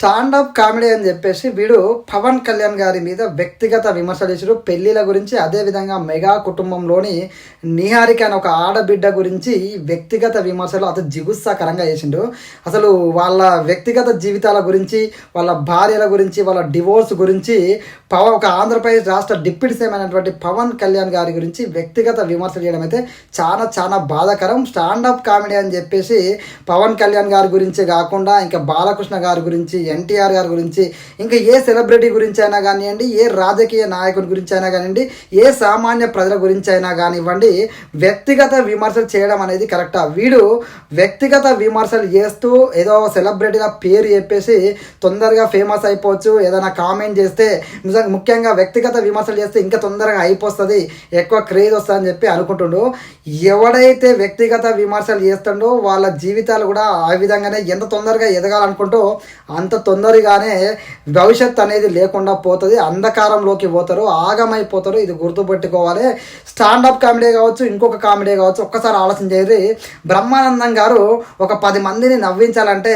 Stand up comedy అని చెప్పేసి వీడు పవన్ కళ్యాణ్ గారి మీద వ్యక్తిగత విమర్శలు చేసాడు. పెళ్లిల గురించి, అదేవిధంగా మెగా కుటుంబంలోని నిహారిక అని ఒక ఆడబిడ్డ గురించి వ్యక్తిగత విమర్శలు అతను జిగుత్సాకరంగా చేసిండు. అసలు వాళ్ళ వ్యక్తిగత జీవితాల గురించి, వాళ్ళ భార్యల గురించి, వాళ్ళ డివోర్స్ గురించి ఒక ఆంధ్రప్రదేశ్ రాష్ట్ర డిప్యూటీ సీఎం అయినటువంటి పవన్ కళ్యాణ్ గారి గురించి వ్యక్తిగత విమర్శలు చేయడం అయితే చాలా చాలా బాధాకరం. స్టాండప్ కామెడీ అని చెప్పేసి పవన్ కళ్యాణ్ గారి గురించి కాకుండా ఇంకా బాలకృష్ణ గారి గురించి, ఎన్టీఆర్ గారి గురించి, ఇంకా ఏ సెలబ్రిటీ గురించి అయినా కానివ్వండి, ఏ రాజకీయ నాయకుడి గురించి అయినా కానివ్వండి, ఏ సామాన్య ప్రజల గురించి అయినా కానివ్వండి, వ్యక్తిగత విమర్శలు చేయడం అనేది కరెక్టా? వీడు వ్యక్తిగత విమర్శలు చేస్తూ ఏదో సెలబ్రిటీగా పేరు చెప్పేసి తొందరగా ఫేమస్ అయిపోవచ్చు, ఏదైనా కామెంట్ చేస్తే ముఖ్యంగా వ్యక్తిగత విమర్శలు చేస్తే ఇంకా తొందరగా అయిపోతుంది, ఎక్కువ క్రేజ్ వస్తుంది అని చెప్పి అనుకుంటుండు. ఎవడైతే వ్యక్తిగత విమర్శలు చేస్తుండో వాళ్ళ జీవితాలు కూడా ఆ విధంగానే ఎంత తొందరగా ఎదగాలనుకుంటూ అంత తొందరగానే భవిష్యత్తు అనేది లేకుండా పోతుంది, అంధకారంలోకి పోతారు, ఆగమైపోతారు. ఇది గుర్తుపెట్టుకోవాలి. స్టాండప్ కామెడీ కావచ్చు, ఇంకొక కామెడీ కావచ్చు, ఒక్కసారి ఆలోచించేది. బ్రహ్మానందం గారు ఒక 10 మందిని నవ్వించాలంటే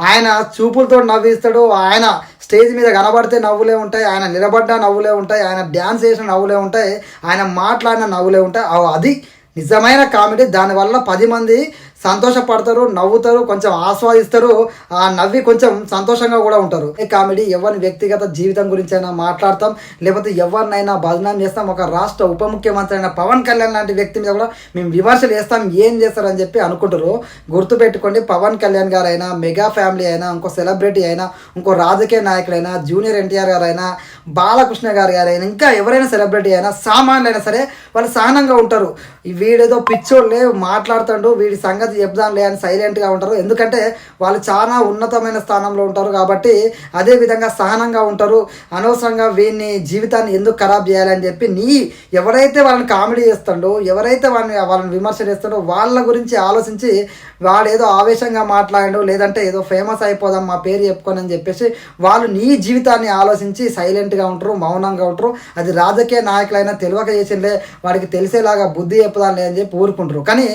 ఆయన చూపులతో నవ్విస్తాడు. ఆయన స్టేజ్ మీద కనబడితే నవ్వులే ఉంటాయి, ఆయన నిలబడ్డా నవ్వులే ఉంటాయి, ఆయన డ్యాన్స్ చేసిన నవ్వులే ఉంటాయి, ఆయన మాట్లాడిన నవ్వులే ఉంటాయి. అది నిజమైన కామెడీ. దానివల్ల 10 మంది సంతోషపడతారు, నవ్వుతారు, కొంచెం ఆస్వాదిస్తారు, ఆ నవ్వి కొంచెం సంతోషంగా కూడా ఉంటారు. ఈ కామెడీ ఎవరిని వ్యక్తిగత జీవితం గురించి అయినా మాట్లాడతాం, లేకపోతే ఎవరినైనా బదనాం చేస్తాం. ఒక రాష్ట్ర ఉప ముఖ్యమంత్రి అయిన పవన్ కళ్యాణ్ లాంటి వ్యక్తి మీద కూడా మేము విమర్శలు చేస్తాం, ఏం చేస్తారని చెప్పి అనుకుంటారు. గుర్తుపెట్టుకోండి, పవన్ కళ్యాణ్ గారు అయినా, మెగా ఫ్యామిలీ అయినా, ఇంకో సెలబ్రిటీ అయినా, ఇంకో రాజకీయ నాయకులైనా, జూనియర్ ఎన్టీఆర్ గారు అయినా, బాలకృష్ణ గారైనా, ఇంకా ఎవరైనా సెలబ్రిటీ అయినా, సామాన్యులైనా సరే వాళ్ళు సహనంగా ఉంటారు. వీడేదో పిచ్చోళ్ళే మాట్లాడుతాడు, వీడి సంగతి చెప్దాంలే అని సైలెంట్గా ఉంటారు. ఎందుకంటే వాళ్ళు చాలా ఉన్నతమైన స్థానంలో ఉంటారు కాబట్టి అదేవిధంగా సహనంగా ఉంటారు. అనవసరంగా వీడిని జీవితాన్ని ఎందుకు ఖరాబ్ చేయాలని చెప్పి ఎవరైతే వాళ్ళని కామెడీ చేస్తాడో, ఎవరైతే వాళ్ళని విమర్శ చేస్తాడో వాళ్ళ గురించి ఆలోచించి వాడు ఏదో ఆవేశంగా మాట్లాడాడు, లేదంటే ఏదో ఫేమస్ అయిపోదాం మా పేరు చెప్పుకొని అని చెప్పేసి వాళ్ళు నీ జీవితాన్ని ఆలోచించి సైలెంట్గా ఉంటారు, మౌనంగా ఉంటారు. అది రాజకీయ నాయకులైనా తెలియక చేసిందే వాడికి తెలిసేలాగా బుద్ధి చెప్పుదాంలే అని చెప్పి ఊరుకుంటారు. కానీ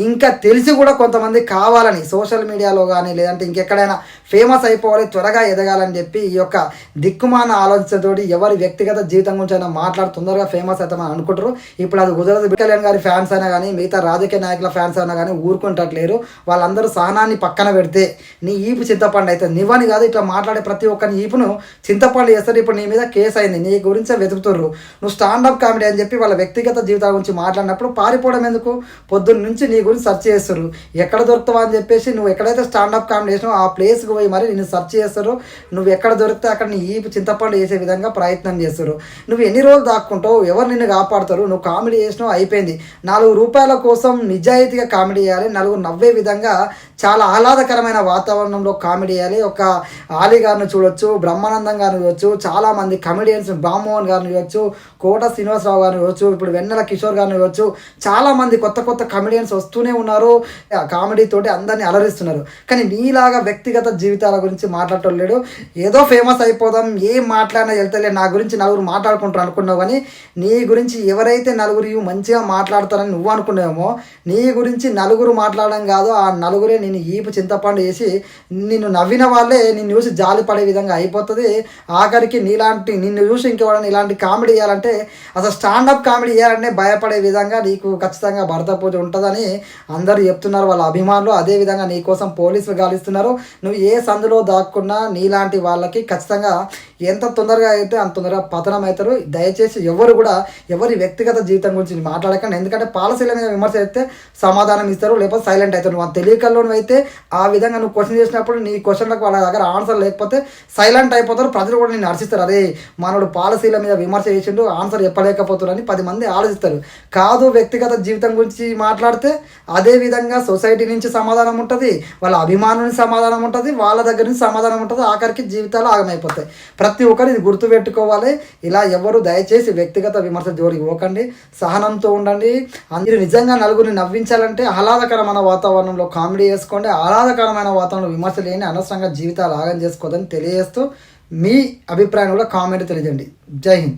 ఇంకా తెలిసి కూడా కొంతమంది కావాలని సోషల్ మీడియాలో కానీ లేదంటే ఇంకెక్కడైనా ఫేమస్ అయిపోవాలి, త్వరగా ఎదగాలని చెప్పి ఈ యొక్క దిక్కుమాన ఆలోచనతోటి ఎవరి వ్యక్తిగత జీవితం గురించి అయినా మాట్లాడి తొందరగా ఫేమస్ అవుతామని అనుకుంటారు. ఇప్పుడు అది కుదరదు. కళ్యాణ్ గారి ఫ్యాన్స్ అయినా కానీ, మిగతా రాజకీయ నాయకుల ఫ్యాన్స్ అయినా కానీ ఊరుకుంటట్లేరు. వాళ్ళందరూ సహనాన్ని పక్కన పెడితే నీ ఈపు చింతపండు అయితే నివ్వని కాదు, ఇట్లా మాట్లాడే ప్రతి ఒక్కరిని ఈపును చింతపండు చేస్తారు. ఇప్పుడు నీ మీద కేసు అయింది, నీ గురించే వెతుకుతుర్రు. నువ్వు స్టాండప్ కామెడీ అని చెప్పి వాళ్ళ వ్యక్తిగత జీవితాల గురించి మాట్లాడినప్పుడు పారిపోవడం ఎందుకు? పొద్దున్న నుంచి నీ గురించి సెర్చ్ చేస్తారు, ఎక్కడ దొరుకుతావా అని చెప్పేసి. నువ్వు ఎక్కడైతే స్టాండప్ కామెడీ చేసినావు ఆ ప్లేస్కి పోయి మరి నేను సెర్చ్ చేస్తారు. నువ్వు ఎక్కడ దొరికితే అక్కడ నీ ఈపు చింతపండు చేసే విధంగా ప్రయత్నం చేస్తారు. నువ్వు ఎన్ని రోజులు దాక్కుంటావు? ఎవరు నిన్ను కాపాడతారు? నువ్వు కామెడీ చేసినావు, అయిపోయింది. 4 రూపాయల కోసం నిజాయితీగా కామెడీ చేయాలి, నలుగురు నవ్వే విధంగా చాలా ఆహ్లాదకరమైన వాతావరణంలో కామెడీ చేయాలి. ఒక ఆలీ గారిని చూడొచ్చు, బ్రహ్మానందం గారిని చూడొచ్చు, చాలామంది కమెడియన్స్, రామ్మోహన్ గారిని చూడొచ్చు, కోట శ్రీనివాసరావు గారిని చూడొచ్చు, ఇప్పుడు వెన్నెల కిషోర్ గారిని చూడొచ్చు. చాలామంది కొత్త కొత్త కమెడియన్స్ వస్తూనే ఉన్నారు, కామెడీ తోటి అందరినీ అలరిస్తున్నారు. కానీ నీలాగా వ్యక్తిగత జీవితాల గురించి మాట్లాడటం ఏదో ఫేమస్ అయిపోదాం, ఏం మాట్లాడినా వెళ్తలే, నా గురించి నలుగురు మాట్లాడుకుంటారు అనుకున్నావు. కానీ నీ గురించి ఎవరైతే నలుగురు మంచిగా మాట్లాడతారని నువ్వు అనుకున్నావేమో, నీ గురించి నలుగురు మాట్లాడడం కాదు, ఆ నలుగురే నేను ఈపు చింతపండు వేసి నిన్ను నవ్విన వాళ్ళే నిన్ను చూసి జాలి పడే విధంగా అయిపోతుంది. ఆఖరికి నిన్ను చూసి ఇంకెవరైనా ఇలాంటి కామెడీ చేయాలంటే, అసలు స్టాండప్ కామెడీ చేయాలంటే భయపడే విధంగా నీకు ఖచ్చితంగా భర్త పూజ ఉంటుందని అందరూ చెప్తున్నారు వాళ్ళ అభిమానులు. అదేవిధంగా నీ కోసం పోలీసులు గాలిస్తున్నారు. నువ్వు ఏ సందులో దాక్కున్నా నీలాంటి వాళ్ళకి ఖచ్చితంగా ఎంత తొందరగా అయితే అంత తొందరగా పతనం అవుతారు. దయచేసి ఎవరు కూడా ఎవరి వ్యక్తిగత జీవితం గురించి మాట్లాడకండి. ఎందుకంటే పాలసీల మీద విమర్శ అయితే సమాధానం ఇస్తారు, లేకపోతే సైలెంట్ అవుతారు. నువ్వు తెలియకల్లో అయితే ఆ విధంగా నువ్వు క్వశ్చన్ చేసినప్పుడు నీ క్వశ్చన్లకు వాళ్ళ దగ్గర ఆన్సర్ లేకపోతే సైలెంట్ అయిపోతారు. ప్రజలు కూడా నేను హర్షిస్తారు, అదే మనోడు పాలసీల మీద విమర్శ చేసిండు, ఆన్సర్ చెప్పలేకపోతారని 10 మంది ఆలోచిస్తారు. కాదు, వ్యక్తిగత జీవితం గురించి మాట్లాడితే అదే విధంగా సొసైటీ నుంచి సమాధానం ఉంటుంది, వాళ్ళ అభిమానుల నుంచి సమాధానం ఉంటుంది, వాళ్ళ దగ్గర నుంచి సమాధానం ఉంటుంది. ఆఖరికి జీవితాలు ఆగమైపోతాయి. ప్రతి ఒక్కరు ఇది గుర్తుపెట్టుకోవాలి. ఇలా ఎవరు దయచేసి వ్యక్తిగత విమర్శ జోలికి పోకండి, సహనంతో ఉండండి. అందరూ నిజంగా నలుగురిని నవ్వించాలంటే ఆహ్లాదకరమైన వాతావరణంలో కామెడీ చేసుకోండి, ఆహ్లాదకరమైన వాతావరణంలో విమర్శలు లేని అనవసరంగా జీవితాలు ఆగం చేసుకోదని తెలియజేస్తూ మీ అభిప్రాయం కూడా కామెంట్ తెలియజేయండి. జై హింద్.